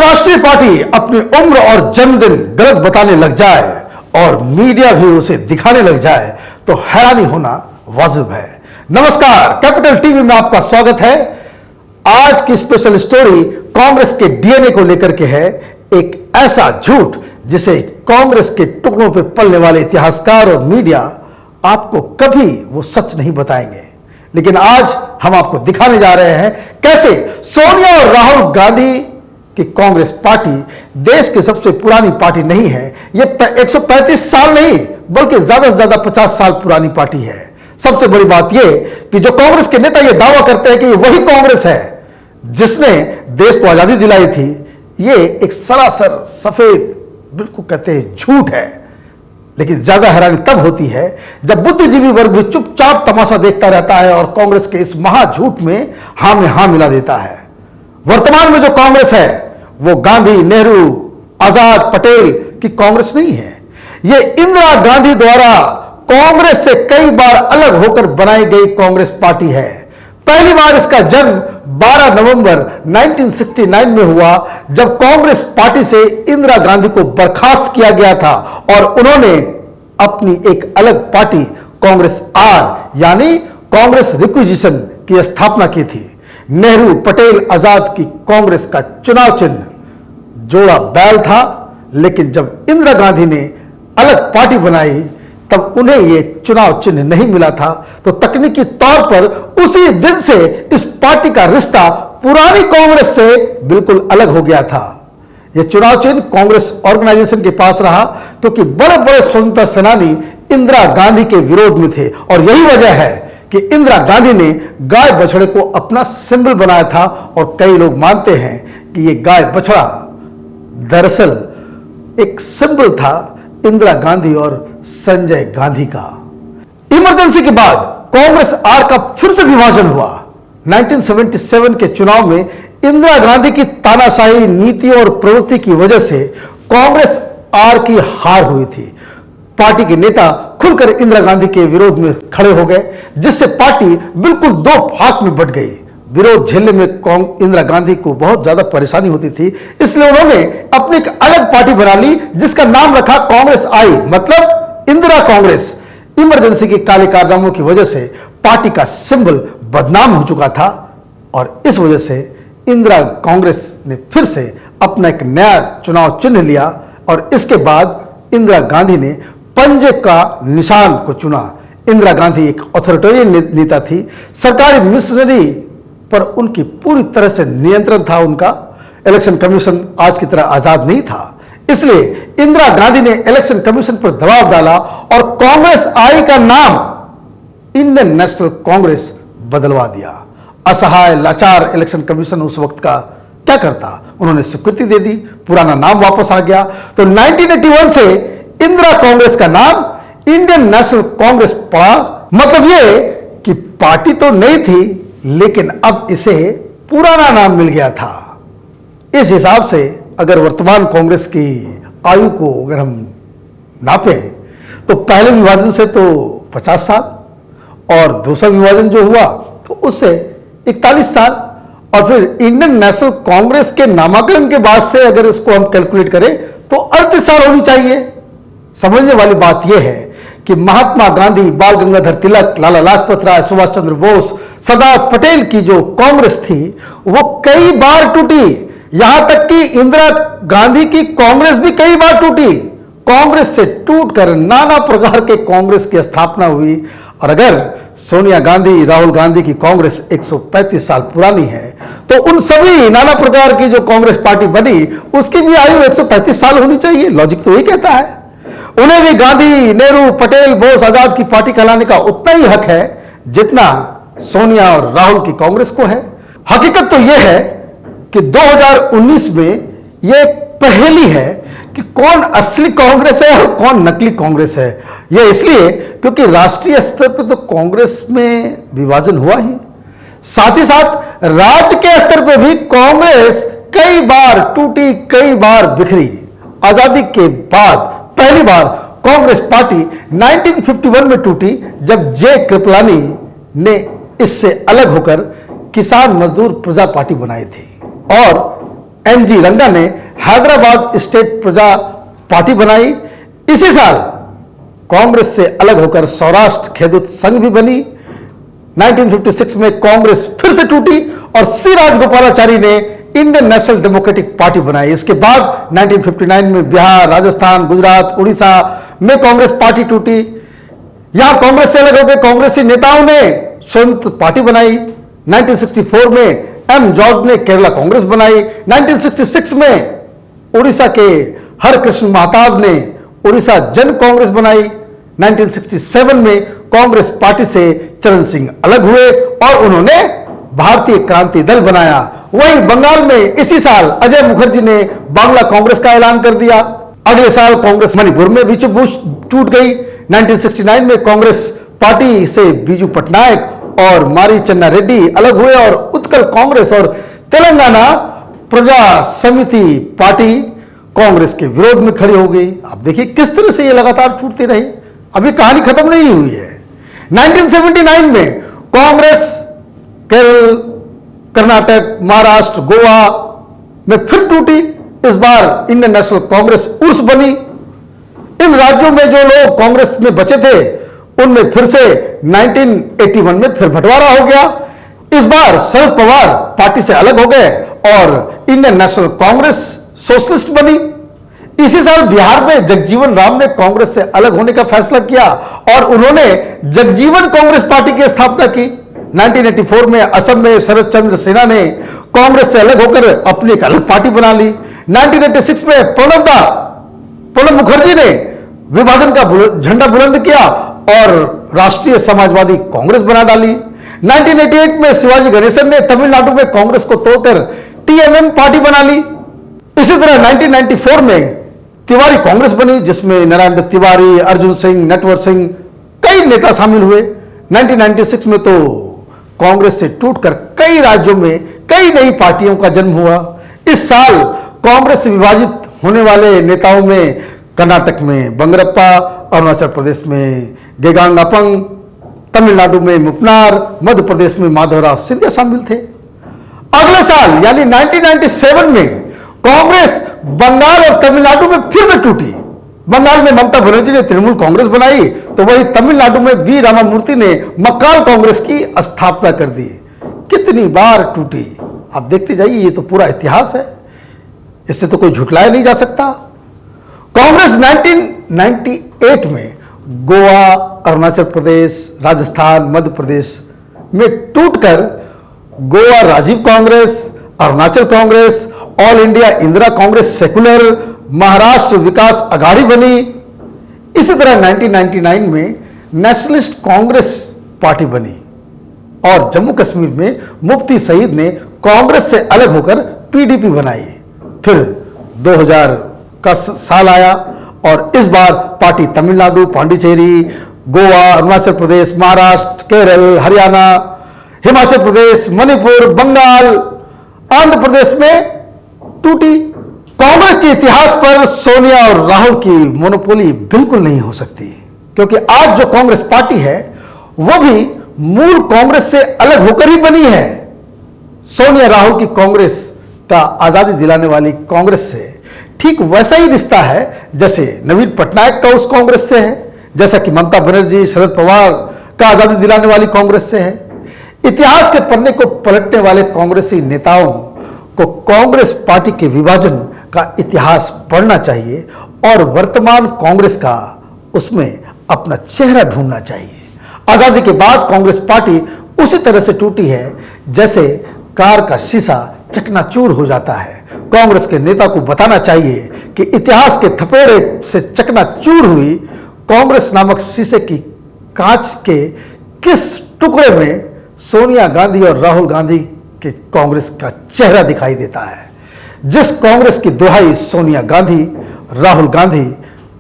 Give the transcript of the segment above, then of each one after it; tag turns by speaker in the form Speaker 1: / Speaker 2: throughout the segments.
Speaker 1: राष्ट्रीय पार्टी अपनी उम्र और जन्मदिन गलत बताने लग जाए और मीडिया भी उसे दिखाने लग जाए तो हैरानी होना वाजिब है। नमस्कार, कैपिटल टीवी में आपका स्वागत है। आज की स्पेशल स्टोरी कांग्रेस के डीएनए को लेकर के है। एक ऐसा झूठ जिसे कांग्रेस के टुकड़ों पे पलने वाले इतिहासकार और मीडिया आपको कभी वो सच नहीं बताएंगे, लेकिन आज हम आपको दिखाने जा रहे हैं कैसे सोनिया और राहुल गांधी की कांग्रेस पार्टी देश की सबसे पुरानी पार्टी नहीं है। ये 135 साल नहीं बल्कि ज्यादा से ज्यादा 50 साल पुरानी पार्टी है। सबसे बड़ी बात यह कि जो कांग्रेस के नेता ये दावा करते हैं कि ये वही कांग्रेस है जिसने देश को आजादी दिलाई थी, ये एक सरासर सफेद बिल्कुल कहते हैं झूठ है। लेकिन ज्यादा हैरानी तब होती है जब बुद्धिजीवी वर्ग भी चुपचाप तमाशा देखता रहता है और कांग्रेस के इस महाझूठ में हां में हां मिला देता है। वर्तमान में जो कांग्रेस है वो गांधी, नेहरू, आजाद, पटेल की कांग्रेस नहीं है। ये इंदिरा गांधी द्वारा कांग्रेस से कई बार अलग होकर बनाई गई कांग्रेस पार्टी है। पहली बार इसका जन्म 12 नवंबर 1969 में हुआ जब कांग्रेस पार्टी से इंदिरा गांधी को बर्खास्त किया गया था और उन्होंने अपनी एक अलग पार्टी कांग्रेस आर यानी कांग्रेस रिक्विजिशन की स्थापना की थी। नेहरू, पटेल, आजाद की कांग्रेस का चुनाव चिन्ह जोड़ा बैल था, लेकिन जब इंदिरा गांधी ने अलग पार्टी बनाई तब उन्हें यह चुनाव चिन्ह नहीं मिला था। तो तकनीकी तौर पर उसी दिन से इस पार्टी का रिश्ता पुरानी कांग्रेस से बिल्कुल अलग हो गया था। यह चुनाव चिन्ह कांग्रेस ऑर्गेनाइजेशन के पास रहा क्योंकि बड़े बड़े स्वतंत्रता सेनानी इंदिरा गांधी के विरोध में थे और यही वजह है कि इंदिरा गांधी ने गाय बछड़े को अपना सिंबल बनाया था। और कई लोग मानते हैं कि यह गाय बछड़ा दरअसल एक सिंबल था इंदिरा गांधी और संजय गांधी का। इमरजेंसी के बाद कांग्रेस आर का फिर से विभाजन हुआ। 1977 के चुनाव में इंदिरा गांधी की तानाशाही नीतियों और प्रवृत्ति की वजह से कांग्रेस आर की हार हुई थी। पार्टी के नेता खुलकर इंदिरा गांधी के विरोध में खड़े हो गए, जिससे पार्टी बिल्कुल दो भाग में बंट गई। विरोध झेलने में इंदिरा गांधी को बहुत ज्यादा परेशानी होती थी, इसलिए उन्होंने अपनी एक अलग पार्टी बना ली जिसका नाम रखा कांग्रेस आई, मतलब इंदिरा कांग्रेस। इमरजेंसी के काले कारनामों की वजह से पार्टी का सिंबल बदनाम हो चुका था और इस वजह से इंदिरा कांग्रेस ने फिर से अपना एक नया चुनाव चिन्ह लिया और इसके बाद इंदिरा गांधी ने पंजे का निशान को चुना। इंदिरा गांधी एक ऑथोरिटेरियन नेता थी। सरकारी मिशनरी पर उनकी पूरी तरह से नियंत्रण था उनका। इलेक्शन कमीशन आज की तरह आजाद नहीं था, इसलिए इंदिरा गांधी ने इलेक्शन कमीशन पर दबाव डाला और कांग्रेस आई का नाम इंडियन नेशनल कांग्रेस बदलवा दिया। असहाय लाचार इलेक्शन कमीशन उस वक्त का क्या करता, उन्होंने स्वीकृति दे दी, पुराना नाम वापस आ गया। तो 1981 से इंदिरा कांग्रेस का नाम इंडियन नेशनल कांग्रेस पड़ा। मतलब यह कि पार्टी तो नई थी लेकिन अब इसे पुराना नाम मिल गया था। इस हिसाब से अगर वर्तमान कांग्रेस की आयु को अगर हम नापें तो पहले विभाजन से तो 50 साल और दूसरा विभाजन जो हुआ तो उससे 41 साल और फिर इंडियन नेशनल कांग्रेस के नामाकरण के बाद से अगर इसको हम कैलकुलेट करें तो 38 साल होनी चाहिए। समझने वाली बात यह है कि महात्मा गांधी, बाल गंगाधर तिलक, लाला लाजपत राय, सुभाष चंद्र बोस, सरदार पटेल की जो कांग्रेस थी वो कई बार टूटी। यहां तक कि इंदिरा गांधी की कांग्रेस भी कई बार टूटी। कांग्रेस से टूटकर नाना प्रकार के कांग्रेस की स्थापना हुई। और अगर सोनिया गांधी, राहुल गांधी की कांग्रेस 135 साल पुरानी है तो उन सभी नाना प्रकार की जो कांग्रेस पार्टी बनी उसकी भी आयु 135 साल होनी चाहिए। लॉजिक तो यही कहता है। उन्हें भी गांधी, नेहरू, पटेल, बोस, आजाद की पार्टी कहलाने का उतना ही हक है जितना सोनिया और राहुल की कांग्रेस को है। हकीकत तो यह है कि 2019 में यह पहेली है कि कौन असली कांग्रेस है और कौन नकली कांग्रेस है। यह इसलिए क्योंकि राष्ट्रीय स्तर पर तो कांग्रेस में विभाजन हुआ ही, साथ ही साथ राज्य के स्तर पर भी कांग्रेस कई बार टूटी, कई बार बिखरी। आजादी के बाद पहली बार कांग्रेस पार्टी 1951 में टूटी जब जे कृपलानी ने इससे अलग होकर किसान मजदूर प्रजा पार्टी बनाई थी और एनजी रंगा ने हैदराबाद स्टेट प्रजा पार्टी बनाई। इसी साल कांग्रेस से अलग होकर सौराष्ट्र खेदूत संघ भी बनी। 1956 में कांग्रेस फिर से टूटी और सी राजगोपालाचारी ने इंडियन नेशनल डेमोक्रेटिक पार्टी बनाई। इसके बाद 1959 में बिहार, राजस्थान, गुजरात, उड़ीसा में कांग्रेस पार्टी टूटी। यहां कांग्रेस से अलग होकर कांग्रेसी नेताओं ने स्वतंत्र पार्टी बनाई। 1964 में एम जॉर्ज ने केरला कांग्रेस बनाई। 1966 में उड़ीसा के हरकृष्ण महताब ने उड़ीसा जन कांग्रेस बनाई। 1967 में कांग्रेस पार्टी से चरण सिंह अलग हुए और उन्होंने भारतीय क्रांति दल बनाया। वहीं बंगाल में इसी साल अजय मुखर्जी ने बांग्ला कांग्रेस का ऐलान कर दिया। अगले साल कांग्रेस मणिपुर में बीचों बीच टूट गई। 1969 में कांग्रेस पार्टी से बीजू पटनायक और मारी चन्ना रेड्डी अलग हुए और उत्कल कांग्रेस और तेलंगाना प्रजा समिति पार्टी कांग्रेस के विरोध में खड़ी हो गई। अब देखिए किस तरह से ये लगातार टूटती रही, अभी कहानी खत्म नहीं हुई है। 1979 में कांग्रेस केरल, कर्नाटक, महाराष्ट्र, गोवा में फिर टूटी। इस बार इंडियन नेशनल कांग्रेस उर्स बनी। इन राज्यों में जो लोग कांग्रेस में बचे थे उनमें फिर से 1981 में फिर बंटवारा हो गया। इस बार शरद पवार पार्टी से अलग हो गए और इंडियन नेशनल कांग्रेस सोशलिस्ट बनी। इसी साल बिहार में जगजीवन राम ने कांग्रेस से अलग होने का फैसला किया और उन्होंने जगजीवन कांग्रेस पार्टी की स्थापना की। 1984 में असम में शरद चंद्र सिन्हा ने कांग्रेस से अलग होकर अपनी एक अलग पार्टी बना ली। 1986 में प्रणब मुखर्जी ने विभाजन का झंडा बुलंद किया और राष्ट्रीय समाजवादी कांग्रेस बना डाली। 1988 में शिवाजी गणेशन ने तमिलनाडु में कांग्रेस को तोड़कर टीएमएम पार्टी बना ली। इसी तरह 1994 में तिवारी कांग्रेस बनी जिसमें नारायण दत्त तिवारी, अर्जुन सिंह, नटवर सिंह कई नेता शामिल हुए। 1996 में तो कांग्रेस से टूटकर कई राज्यों में कई नई पार्टियों का जन्म हुआ। इस साल कांग्रेस से विभाजित होने वाले नेताओं में कर्नाटक में बंगरप्पा, अरुणाचल प्रदेश में गेगांग अपंग, तमिलनाडु में मुपनार, मध्य प्रदेश में माधवराव सिंधिया शामिल थे। अगले साल यानी 1997 में कांग्रेस बंगाल और तमिलनाडु में फिर से टूटी। बंगाल में ममता बनर्जी ने तृणमूल कांग्रेस बनाई तो वहीं तमिलनाडु में बी रामामूर्ति ने मक्काल कांग्रेस की स्थापना कर दी। कितनी बार टूटी आप देखते जाइए, ये तो पूरा इतिहास है, इससे तो कोई झुटलाया नहीं जा सकता। कांग्रेस 1998 में गोवा, अरुणाचल प्रदेश, राजस्थान, मध्य प्रदेश में टूटकर Goa Rajiv Congress, Arunachal Congress, all India Indira Congress secular, Maharashtra Vikas Aghadi बनी। इसी तरह 1999 में नेशनलिस्ट कांग्रेस पार्टी बनी और जम्मू कश्मीर में मुफ्ती सईद ने कांग्रेस से अलग होकर पीडीपी बनाई। फिर 2000 का साल आया और इस बार पार्टी तमिलनाडु, पांडिचेरी, गोवा, अरुणाचल प्रदेश, महाराष्ट्र, केरल, हरियाणा, हिमाचल प्रदेश, मणिपुर, बंगाल, आंध्र प्रदेश में टूटी। कांग्रेस के इतिहास पर सोनिया और राहुल की मोनोपोली बिल्कुल नहीं हो सकती क्योंकि आज जो कांग्रेस पार्टी है वो भी मूल कांग्रेस से अलग होकर ही बनी है। सोनिया राहुल की कांग्रेस का आजादी दिलाने वाली कांग्रेस से ठीक वैसा ही रिश्ता है जैसे नवीन पटनायक का उस कांग्रेस से है, जैसा कि ममता बनर्जी, शरद पवार का आजादी दिलाने वाली कांग्रेस से है। इतिहास के पन्ने को पलटने वाले कांग्रेसी नेताओं को कांग्रेस पार्टी के विभाजन का इतिहास पढ़ना चाहिए और वर्तमान कांग्रेस का उसमें अपना चेहरा ढूंढना चाहिए। आजादी के बाद कांग्रेस पार्टी उसी तरह से टूटी है जैसे कार का शीशा चकनाचूर हो जाता है। कांग्रेस के नेता को बताना चाहिए कि इतिहास के थपेड़े से चकनाचूर हुई कांग्रेस नामक शीशे की कांच के किस टुकड़े में सोनिया गांधी और राहुल गांधी के कांग्रेस का चेहरा दिखाई देता है। जिस कांग्रेस की दुहाई सोनिया गांधी, राहुल गांधी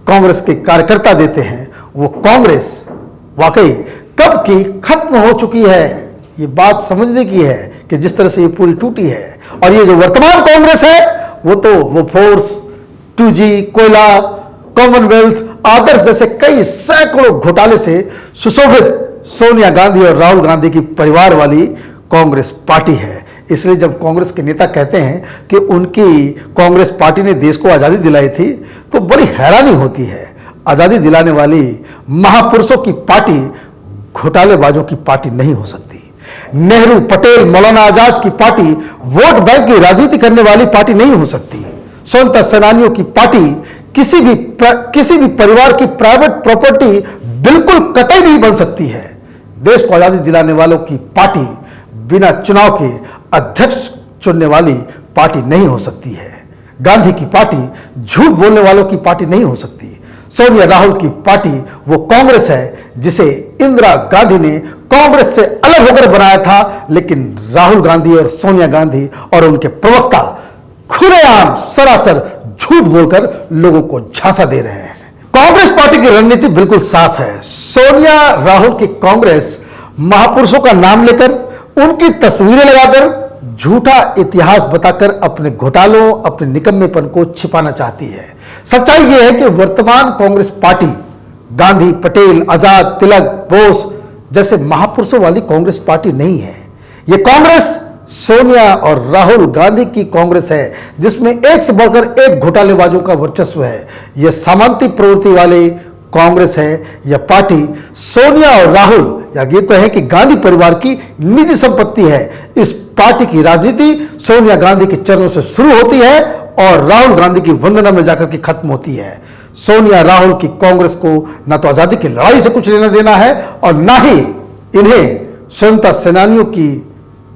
Speaker 1: कांग्रेस के कार्यकर्ता देते हैं वो कांग्रेस वाकई कब की खत्म हो चुकी है। ये बात समझने की है कि जिस तरह से ये पूरी टूटी है। और ये जो वर्तमान कांग्रेस है वो फोर्स, 2G, कोयला, कॉमनवेल्थ, आदर्श जैसे कई सैकड़ों घोटाले से सुशोभित सोनिया गांधी और राहुल गांधी की परिवार वाली कांग्रेस पार्टी है। इसलिए जब कांग्रेस के नेता कहते हैं कि उनकी कांग्रेस पार्टी ने देश को आज़ादी दिलाई थी, तो बड़ी हैरानी होती है। आज़ादी दिलाने वाली महापुरुषों की पार्टी घोटालेबाजों की पार्टी नहीं हो सकती। नेहरू, पटेल, मौलाना आजाद की पार्टी वोट बैंक की राजनीति करने वाली पार्टी नहीं हो सकती। स्वतंत्रता सेनानियों की पार्टी किसी भी परिवार की प्राइवेट प्रॉपर्टी बिल्कुल कतई नहीं बन सकती है। देश को आजादी दिलाने वालों की पार्टी बिना चुनाव के अध्यक्ष चुनने वाली पार्टी नहीं हो सकती है। गांधी की पार्टी झूठ बोलने वालों की पार्टी नहीं हो सकती। सोनिया राहुल की पार्टी वो कांग्रेस है जिसे इंदिरा गांधी ने कांग्रेस से अलग होकर बनाया था, लेकिन राहुल गांधी और सोनिया गांधी और उनके प्रवक्ता खुलेआम सरासर झूठ बोलकर लोगों को झांसा दे रहे हैं। कांग्रेस पार्टी की रणनीति बिल्कुल साफ है। सोनिया राहुल की कांग्रेस महापुरुषों का नाम लेकर, उनकी तस्वीरें लगाकर, झूठा इतिहास बताकर अपने घोटालों, अपने निकम्मेपन को छिपाना चाहती है। सच्चाई यह है कि वर्तमान कांग्रेस पार्टी गांधी, पटेल, आजाद, तिलक, बोस जैसे महापुरुषों वाली कांग्रेस पार्टी नहीं है। यह कांग्रेस सोनिया और राहुल गांधी की कांग्रेस है, जिसमें एक से बढ़कर एक घोटालेबाजों का वर्चस्व है। यह सामंती प्रवृत्ति वाले कांग्रेस है। यह पार्टी सोनिया और राहुल या ये कहें कि गांधी परिवार की निजी संपत्ति है। इस पार्टी की राजनीति सोनिया गांधी के चरणों से शुरू होती है और राहुल गांधी की वंदना में जाकर के खत्म होती है। सोनिया राहुल की कांग्रेस को न तो आजादी की लड़ाई से कुछ लेना देना है और न ही इन्हें स्वतंत्रता सेनानियों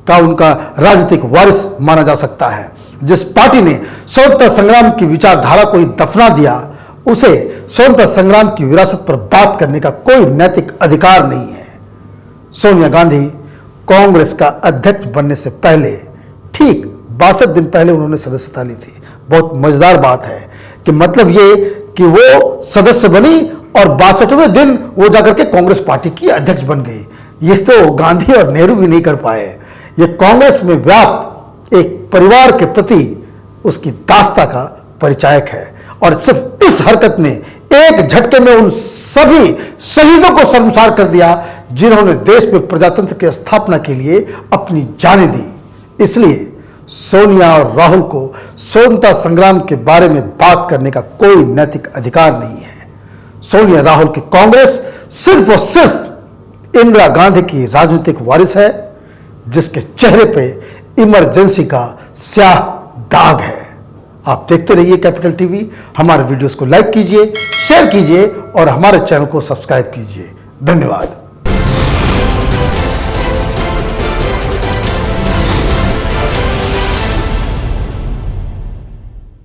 Speaker 1: का उनका राजनीतिक वारिस माना जा सकता है। जिस पार्टी ने स्वतंत्रता संग्राम की विचारधारा को ही दफना दिया, उसे स्वतंत्रता संग्राम की विरासत पर बात करने का कोई नैतिक अधिकार नहीं है। सोनिया गांधी कांग्रेस का अध्यक्ष बनने से पहले ठीक 62 दिन पहले उन्होंने सदस्यता ली थी। बहुत मजेदार बात है कि मतलब ये कि वो सदस्य बनी और 62वें दिन वो जाकर के कांग्रेस पार्टी की अध्यक्ष बन गई। ये तो गांधी और नेहरू भी नहीं कर पाए। ये कांग्रेस में व्याप्त एक परिवार के प्रति उसकी दास्ता का परिचायक है और सिर्फ इस हरकत ने एक झटके में उन सभी शहीदों को शर्मसार कर दिया जिन्होंने देश में प्रजातंत्र की स्थापना के लिए अपनी जानें दी। इसलिए सोनिया और राहुल को स्वतंत्रता संग्राम के बारे में बात करने का कोई नैतिक अधिकार नहीं है। सोनिया राहुल की कांग्रेस सिर्फ और सिर्फ इंदिरा गांधी की राजनीतिक वारिस है, जिसके चेहरे पे इमरजेंसी का स्याह दाग है। आप देखते रहिए कैपिटल टीवी। हमारे वीडियोस को लाइक कीजिए, शेयर कीजिए और हमारे चैनल को सब्सक्राइब कीजिए। धन्यवाद।